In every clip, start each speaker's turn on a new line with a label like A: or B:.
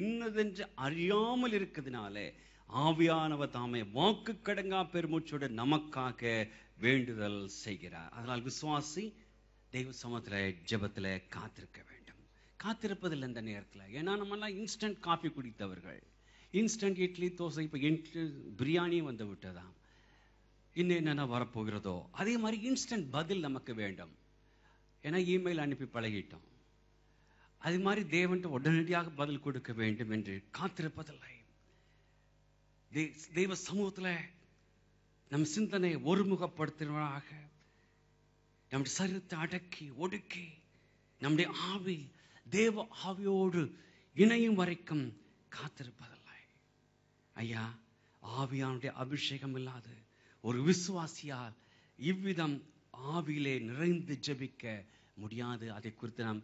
A: இன்னதென்று அறியாமல் இருக்கிறதுனாலே ஆவியானவர் தாமே வாக்கு கடங்கா பெருமூச்சோடு நமக்காக வேண்டுதல் செய்கிறார். அதனால் விசுவாசி தெய்வ சமூகத்துல ஜெபத்துல காத்திருக்க வேண்டும். காத்திருப்பதில்லை இந்த நேரத்தில். ஏன்னா நம்மெல்லாம் இன்ஸ்டன்ட் காஃபி குடித்தவர்கள். இன்ஸ்டன்ட் இட்லி தோசை, இப்போ பிரியாணி வந்து விட்டதாம், இன்னும் என்னென்ன வரப்போகிறதோ அதே மாதிரி இன்ஸ்டன்ட் பதில் நமக்கு வேண்டும். ஏன்னா இமெயில் அனுப்பி பழகிட்டோம். அது மாதிரி தேவன்ட்டு உடனடியாக பதில் கொடுக்க வேண்டும் என்று காத்திருப்பதில்லை. தெய்வ சமூகத்துல நம் சிந்தனை ஒருமுகப்படுத்துவதாக நம்முடைய சரீரத்தை அடக்கி ஒடுக்கி நம்முடைய ஆவி தேவ ஆவியோடு இணையும் வரைக்கும் காத்திருப்பதில்லை. ஐயா, ஆவியானுடைய அபிஷேகம் இல்லாது ஒரு விசுவாசியால் இவ்விதம் ஆவியிலே நிறைந்து ஜெபிக்க முடியாது. அதை குறித்து நாம்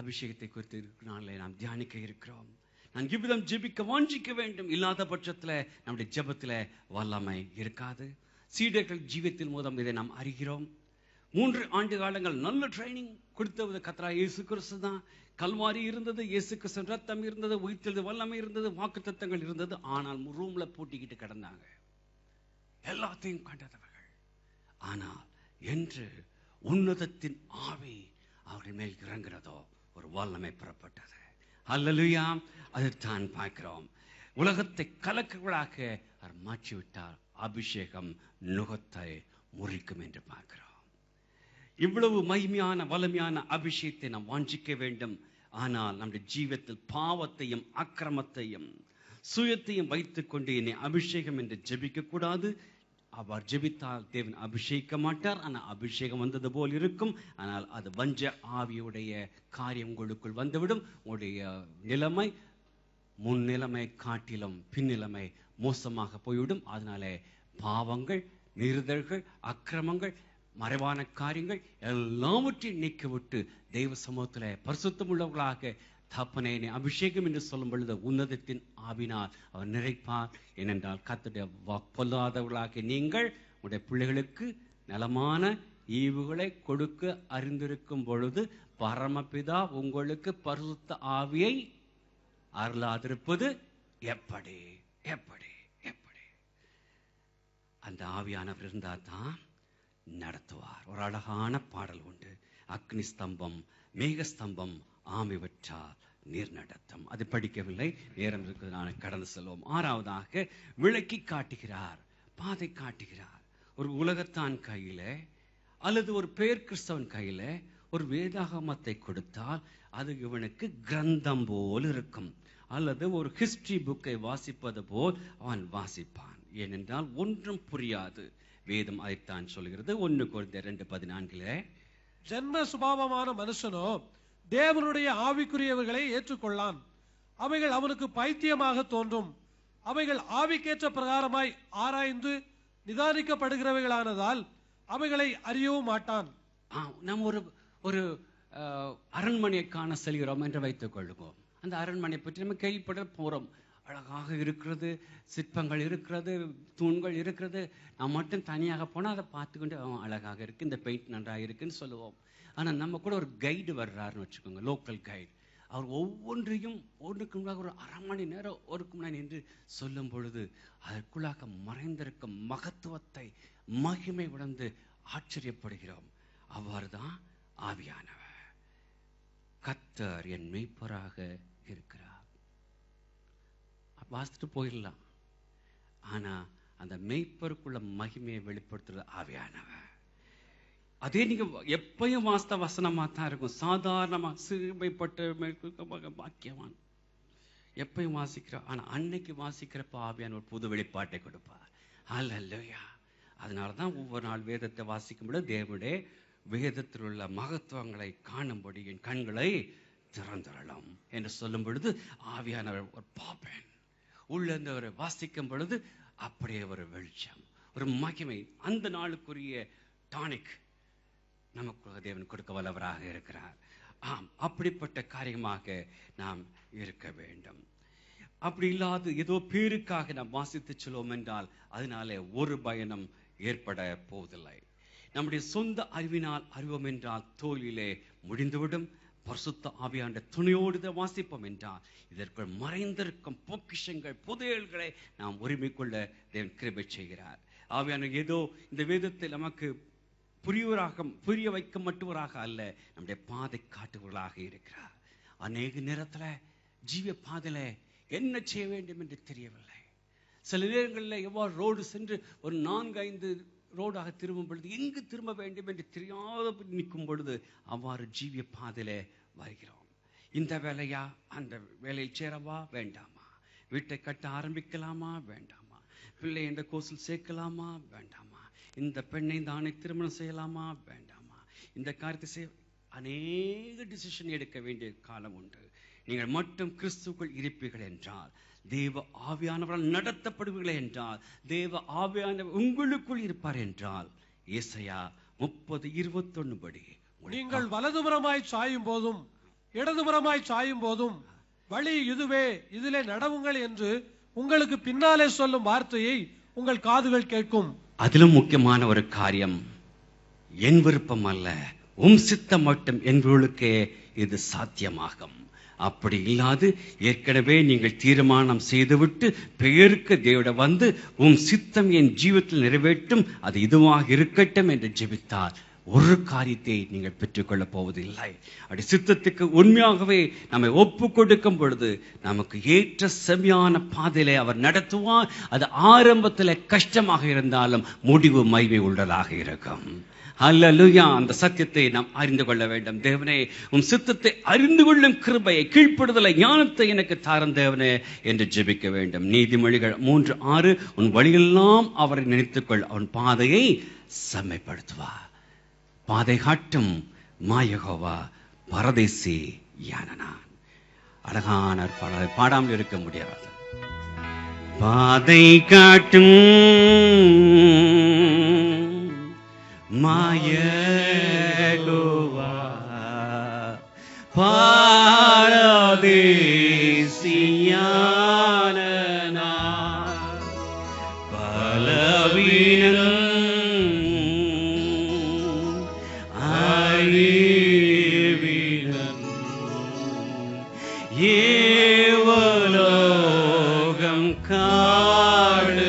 A: அபிஷேகத்தை குறித்து இருக்கிறனாலே நாம் தியானிக்க இருக்கிறோம். நான் இவ்விதம் ஜெபிக்க வாஞ்சிக்க வேண்டும். இல்லாத பட்சத்தில் நம்முடைய ஜெபத்தில் வல்லமை இருக்காது. சீடர்கள் ஜீவியத்தின் மூலம் இதை நாம் அறிகிறோம். 3 ஆண்டு காலங்கள் நல்ல ட்ரைனிங் கொடுத்தது கர்த்தராகிய இயேசு கிறிஸ்து தான். கல்வாரி இருந்தது, இயேசு கிறிஸ்து ரத்தம் இருந்தது, உயிர்த்தெழுதல் வல்லமை இருந்தது, வாக்குத்தத்தங்கள் இருந்தது. ஆனால் ரூம்ல பூட்டிக்கிட்டு கிடந்தாங்க, எல்லாத்தையும் கண்டதவர்கள். ஆனால் என்று உன்னதத்தின் ஆவி அவர்கள் மேல் இறங்குறதோ ஒரு வல்லமை புறப்பட்டது. அல்லேலூயா. அதைத்தான் பார்க்கிறோம். உலகத்தை கலக்குகளாக அவர் மாற்றிவிட்டார். அபிஷேகம் நுகத்தை முறிக்கும் என்று பார்க்கிறோம். இவ்வளவு மகிமையான வலிமையான அபிஷேகத்தை நாம் வாஞ்சிக்க வேண்டும். ஆனால் நம்முடைய ஜீவியத்தில் பாவத்தையும் அக்கிரமத்தையும் சுயத்தையும் வைத்துக் கொண்டு என்னை அபிஷேகம் என்று ஜெபிக்க கூடாது. அவர் ஜெபித்தால் தேவன் அபிஷேகிக்க மாட்டார். ஆனால் அபிஷேகம் வந்தது போல் இருக்கும். ஆனால் அது வஞ்ச ஆவியுடைய காரியம் உங்களுக்குள் வந்துவிடும். உங்களுடைய நிலைமை முன்னிலைமை காட்டிலும் பின்னிலைமை மோசமாக போய்விடும். அதனாலே பாவங்கள், மீறுதல்கள், அக்கிரமங்கள், மறைவான காரியங்கள் எல்லாவற்றையும் நீக்கிவிட்டு தெய்வ சமூகத்தில் பரிசுத்தம் உள்ளவர்களாக தப்பனே அபிஷேகம் என்று சொல்லும் பொழுது உன்னதத்தின் ஆவினால் அவர் நிறைப்பார். ஏனென்றால் கர்த்தருடைய பொல்லாதவர்களாக நீங்கள் உடைய பிள்ளைகளுக்கு நலமான ஈவுகளை கொடுக்க அறிந்திருக்கும் பொழுது பரமபிதா உங்களுக்கு பரிசுத்த ஆவியை அருளாதிருப்பது எப்படி எப்படி எப்படி? அந்த ஆவியானவர் இருந்தால் தான் நடத்துவார். ஒரு அழகான பாடல் உண்டு. அக்னி ஸ்தம்பம் மேகஸ்தம்பம் ஆமை வற்றால் நீர் நடத்தும். அது படிக்கவில்லை, நேரம் இருக்கிறதுனால கடந்து செல்வோம். 6வதாக விளக்கி காட்டுகிறார், பாதை காட்டுகிறார். ஒரு உலகத்தான் கையில அல்லது ஒரு பேர் கிறிஸ்தவன் கையில ஒரு வேதாகமத்தை கொடுத்தால் அது இவனுக்கு கிரந்தம் போல் இருக்கும். அல்லது ஒரு ஹிஸ்டரி புக்கை வாசிப்பது போல் அவன் வாசிப்பான். ஏனென்றால் ஒன்றும் புரியாது. வேதம் அதைத்தான் சொல்கிறது. 1 கொரிந்தியர் 2:14
B: ஜென்ம சுபாவமான மனுஷனோ தேவனுடைய ஆவிக்குரியவர்களை ஏற்றுக்கொள்ளான். அவைகள் அவனுக்கு பைத்தியமாக தோன்றும். அவைகள் ஆவிக்கேற்ற பிரகாரமாய் ஆராய்ந்து நிதானிக்கப்படுகிறவைகளானதால் அவைகளை அறியவும் மாட்டான்.
A: நாம் ஒரு அரண்மனையை காண செல்கிறோம் என்று வைத்துக் கொள்ளுவோம். அந்த அரண்மனை பற்றி நம்ம கேள்விப்பட போறோம். அழகாக இருக்கிறது, சிற்பங்கள் இருக்கிறது, தூண்கள் இருக்கிறது. நாம் மட்டும் தனியாக போனால் அதை பார்த்துக்கொண்டு அழகாக இருக்கு, இந்த பெயிண்ட் நன்றாக இருக்குன்னு சொல்லுவோம். ஆனால் நம்ம கூட ஒரு கைடு வர்றாருன்னு வச்சுக்கோங்க, லோக்கல் கைடு. அவர் ஒவ்வொன்றையும் ஒன்றுக்கு முன்னாக ஒரு அரை மணி நேரம் ஒருக்கு முன்னாடி என்று சொல்லும் பொழுது அதற்குள்ளாக மறைந்திருக்கும் மகத்துவத்தை மகிமை உணர்ந்து ஆச்சரியப்படுகிறோம். அவ்வாறு தான் ஆவியானவர். கர்த்தர் என் மெய்ப்பராக இருக்கிறார். வாசிட்டு போயிடலாம். ஆனா அந்த மெய்ப்பருக்குள்ள மகிமையை வெளிப்படுத்துறது ஆவியானவர். அதே நீங்க எப்பயும் வாஸ்த வசனமா தான் இருக்கும். சாதாரணமா சிறுமைப்பட்ட பாக்கியவான் எப்பயும் வாசிக்கிறோம். ஆனா அன்னைக்கு வாசிக்கிறப்ப ஆவியான ஒரு புது வெளிப்பாட்டை கொடுப்பார். அல்லேலூயா. அதனாலதான் ஒவ்வொரு நாள் வேதத்தை வாசிக்கும் பொழுது தேவனுடைய வேதத்தில் உள்ள மகத்துவங்களை காணும்படி என் கண்களை திறந்துடலாம் என்று சொல்லும் பொழுது ஆவியானவர் ஒரு பாப்பேன் உள்ளவரை வாசிக்கும் பொழுது அப்படியே ஒரு வெளிச்சம், ஒரு மகிமை. அந்த நாளுக்குரிய டானிக் நமக்கு தேவன் கொடுக்க வல்லவராக இருக்கிறார். ஆம், அப்படிப்பட்ட காரியமாக நாம் இருக்க வேண்டும். அப்படி இல்லாது ஏதோ பேருக்காக நாம் வாசித்து சொல்லுவோம் என்றால் அதனாலே ஒரு பயனும் ஏற்பட போவதில்லை. நம்முடைய சொந்த அறிவினால் அறிவோம் என்றால் தோல்வியிலே முடிந்துவிடும், பரிசுத்த ஆவியாண்ட துணையோடு இதை வாசிப்போம் என்றால் இதற்குள் மறைந்திருக்கும் பொக்கிஷங்கள் புதையல்களை நாம் உரிமை கொள்ள தேவன் கிருபை செய்கிறார். ஆவியான ஏதோ இந்த வேதத்தில் நமக்கு புரிய வைக்க மட்டுவராக அல்ல, நம்முடைய பாதை காட்டுவர்களாக இருக்கிறார். அநேக நேரத்துல ஜீவ பாதையில என்ன செய்ய வேண்டும் என்று தெரியவில்லை. சில நேரங்களில் எவ்வாறு ரோடு சென்று ஒரு 4-5 ரோடாக திரும்பும் பொழுது எங்கு திரும்ப வேண்டும் என்று தெரியாத நிற்கும் பொழுது அவ்வாறு ஜீவிய பாதையில வருகிறோம். இந்த வேலையா, அந்த வேலையில் சேரவா, வேண்டாமா? வீட்டை கட்ட ஆரம்பிக்கலாமா, வேண்டாமா? பிள்ளை என்ற கோர்ஸில் சேர்க்கலாமா, வேண்டாமா? இந்த பெண்ணை தானே திருமணம் செய்யலாமா, வேண்டாமா? இந்த காரியத்தை செய்ய அநேக டிசிஷன் எடுக்க வேண்டிய காலம் உண்டு. நீங்கள் மட்டும் கிறிஸ்துக்குள் இருப்பீர்கள் என்றால், தேவ ஆவியானவரால் நடத்தப்படுவீர்கள் என்றால், தேவ ஆவியானவர் உங்களுக்குள் இருப்பார் என்றால், ஏசாயா 30:21 படி
B: நீங்கள் வலதுபுறமாய் சாயும் போதும் இடதுபுறமாய் சாயும் போதும் வழி இதுவே, இதிலே நடவுங்கள் என்று உங்களுக்கு பின்னாலே சொல்லும் வார்த்தையை உங்கள் காதுகள் கேட்கும்.
A: அதிலும் முக்கியமான ஒரு காரியம், என் விருப்பம் அல்ல உம் சித்தம் மட்டும் என்பவர்களுக்கே இது சாத்தியமாகும். அப்படி இல்லாது ஏற்கனவே நீங்கள் தீர்மானம் செய்துவிட்டு பெயருக்கு தேவட வந்து உம் சித்தம் என் ஜீவத்தில் நிறைவேற்றும், அது இதுவாக இருக்கட்டும் என்று ஜெபித்தால் ஒரு காரியத்தை நீங்கள் பெற்றுக்கொள்ள போவதில்லை. அப்படி சித்தத்துக்கு உண்மையாகவே நம்மை ஒப்பு கொடுக்கும் பொழுது நமக்கு ஏற்ற செம்மையான பாதையிலே அவர் நடத்துவார். அது ஆரம்பத்தில் கஷ்டமாக இருந்தாலும் முடிவு மகிமை உள்ளதாக இருக்கும். அல்லேலூயா. அந்த சத்தியத்தை நாம் அறிந்து கொள்ள வேண்டும். தேவனே, உம் சித்தத்தை அறிந்து கொள்ளும் கிருபையை, கீழ்ப்படுதலை, ஞானத்தை எனக்கு தாரும் தேவனே என்று ஜெபிக்க வேண்டும். நீதிமொழிகள் 3:6 உன் வழியெல்லாம் அவரை நினைத்துக்கொள், அவன் பாதையை செம்மைப்படுத்துவார். பாதை காட்டும் மாயகோவா பரதேசி யானனான். அழகான பாடலை பாடாமல் இருக்க முடியாது. பாதை காட்டும் மாயகோவா பரதேசி யானனான். பலவீனம் ஏவலோகம் காடுதான்.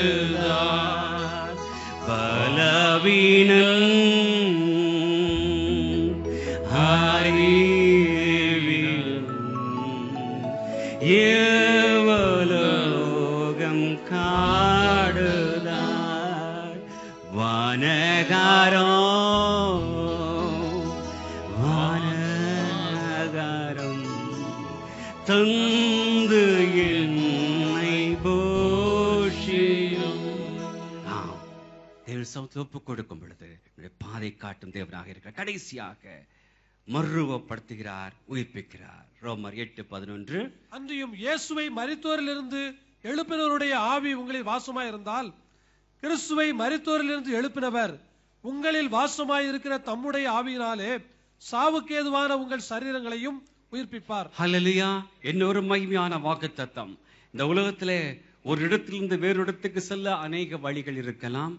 A: பலவீனம் ஏவலோகம் காடுதான். வானகாரம் தந்து என்னை போஷியும். தேவன் சமூகத்தில் ஒப்புக் கொடுக்கும் பொழுது பாதை காட்டும் தேவனாக இருக்கிறார். கடைசியாக மறுரூபப்படுத்துகிறார், உயிர்ப்பிக்கிறார். ரோமர் 8:11
B: அன்றியும் இயேசுவை மரித்தோரிலிருந்து எழுப்பினவருடைய ஆவி உங்களில் வாசமாய் இருந்தால், கிறிஸ்துவை மரித்தோரிலிருந்து எழுப்பினவர் உங்களில் வாசமாய் இருக்கிற தம்முடைய ஆவியினாலே சாவுக்கேதுவான உங்கள் சரீரங்களையும் உயிர்ப்பிப்பார்.
A: ஹல்லேலூயா. இன்னொரு மகிமையான வாக்குத்தத்தம். இந்த உலகத்திலே ஒரு இடத்திலிருந்து வேறு இடத்துக்கு செல்ல அநேக வழிகள் இருக்கலாம்.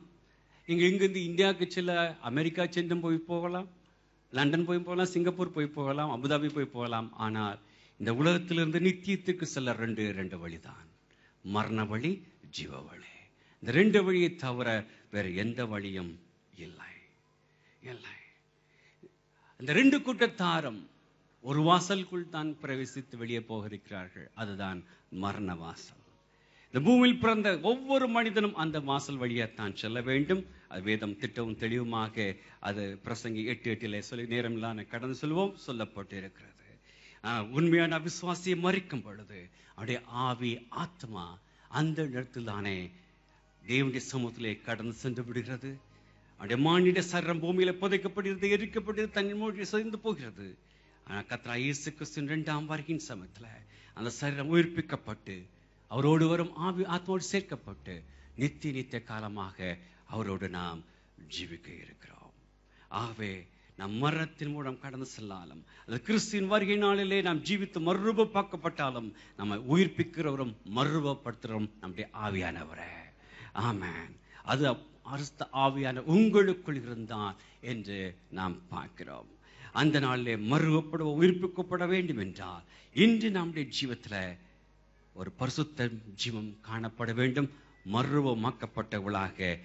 A: இங்கிருந்து இந்தியாவுக்கு செல்ல அமெரிக்கா சென்றும் போய் போகலாம், லண்டன் போய் போகலாம், சிங்கப்பூர் போய் போகலாம், அபுதாபி போய் போகலாம். ஆனால் இந்த உலகத்திலிருந்து நித்தியத்துக்கு செல்ல ரெண்டு வழிதான். மரண வழி, ஜீவ வழி. இந்த 2 வழியை தவிர வேற எந்த வழியும் இல்லை. இந்த 2 கூட்டத்தாரும் ஒரு வாசலுக்குள் தான் பிரவேசித்து வெளியே போகிறார்கள். அதுதான் மரண வாசல். இந்த பூமியில் பிறந்த ஒவ்வொரு மனிதனும் அந்த வாசல் வழியாத்தான் செல்ல வேண்டும். அது வேதம் திட்டவும் தெளிவுமாக அது பிரசங்கி 8:8 சொல்லி நேரம் இல்லாம கடந்து செல்வோம் சொல்லப்பட்டு இருக்கிறது. உண்மையான விசுவாசியை மறிக்கும் பொழுது அவருடைய ஆவி, ஆத்மா அந்த இடத்தில் தானே தேவனுடைய சமூகத்திலே கடந்து சென்று விடுகிறது. அவருடைய மானிட சரீரம் பூமியில புதைக்கப்படுகிறது, எரிக்கப்படுகிறது, தண்ணீர் மூழ்கி சரிந்து போகிறது. ஆனால் கர்த்தராகிய இயேசு கிறிஸ்துவின் 2ஆம் வருகையின் சமயத்துல அந்த சரீரம் உயிர்ப்பிக்கப்பட்டு அவரோடு வரும் ஆவி ஆத்மாவோடு சேர்க்கப்பட்டு நித்திய காலமாக அவரோடு நாம் ஜீவிக்க இருக்கிறோம். ஆகவே நம் மரணத்தின் மூலம் கடந்து செல்லாலும், அது கிறிஸ்துவின் வருகை நாளிலே நாம் ஜீவித்து மறுரூபமாக்கப்பட்டாலும், நம்மை உயிர்ப்பிக்கிறவரும் மறுரூபப்படுத்துகிறவரும் நம்முடைய ஆவியானவரே. ஆமென். அது அரிஸ்த ஆவியான உங்களுக்குள் இருந்தான் என்று நாம் பார்க்கிறோம். அந்த நாளிலே மறுவப்பட உயிர்ப்பிக்கப்பட வேண்டும் என்றால் இன்று நம்முடைய ஜீவத்துல ஒரு பரிசுத்த ஜீவம் காணப்பட வேண்டும். மறுரூபமாக்கப்பட்டவளாக